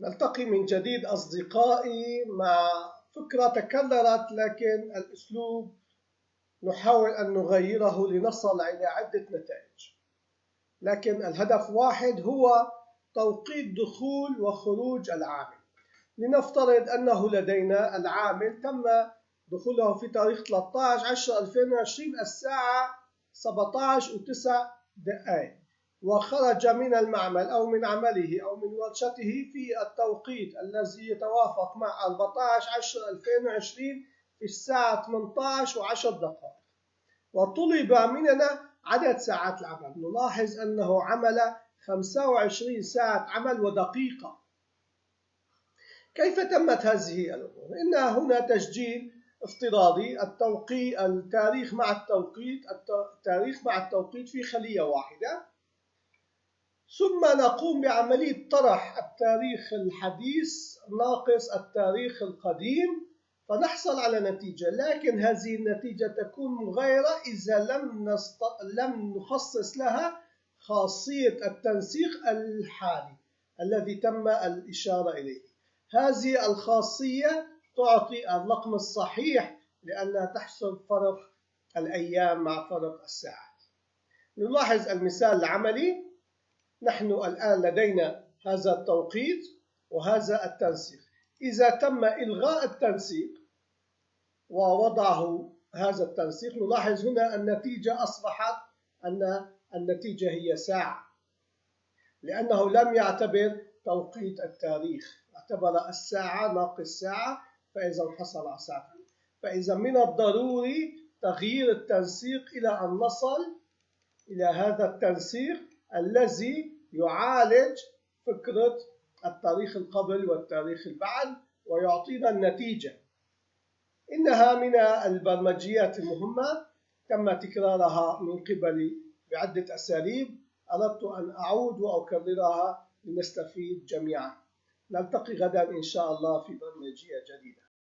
نلتقي من جديد أصدقائي مع فكرة تكررت، لكن الأسلوب نحاول أن نغيره لنصل إلى عدة نتائج، لكن الهدف واحد هو توقيت دخول وخروج العامل. لنفترض أنه لدينا العامل تم دخوله في تاريخ 13/10/2020 الساعة 17:09، وخرج من المعمل أو من عمله أو من ورشته في التوقيت الذي يتوافق مع 14/10/2020 في الساعة 18:10، وطلب مننا عدد ساعات العمل. نلاحظ أنه عمل 25 ساعة عمل ودقيقة. كيف تمت هذه الأمور؟ إن هنا تسجيل افتراضي، التاريخ مع التوقيت في خلية واحدة، ثم نقوم بعملية طرح التاريخ الحديث ناقص التاريخ القديم فنحصل على نتيجة، لكن هذه النتيجة تكون مغايرة إذا لم نخصص لها خاصية التنسيق الحالي الذي تم الإشارة إليه. هذه الخاصية تعطي الرقم الصحيح لأنها تحسب فرق الأيام مع فرق الساعات. نلاحظ المثال العملي. نحن الآن لدينا هذا التوقيت وهذا التنسيق. إذا تم إلغاء التنسيق ووضعه هذا التنسيق، نلاحظ هنا النتيجة أصبحت أن النتيجة هي ساعة، لأنه لم يعتبر توقيت التاريخ، اعتبر الساعة ناقص ساعة، فإذا حصل على ساعة. فإذا من الضروري تغيير التنسيق إلى أن نصل إلى هذا التنسيق الذي يعالج فكرة التاريخ القبل والتاريخ البعد ويعطينا النتيجة. إنها من البرمجيات المهمة تم تكرارها من قبلي بعدة أساليب، أردت أن أعود وأكررها لنستفيد جميعا. نلتقي غدا إن شاء الله في برمجية جديدة.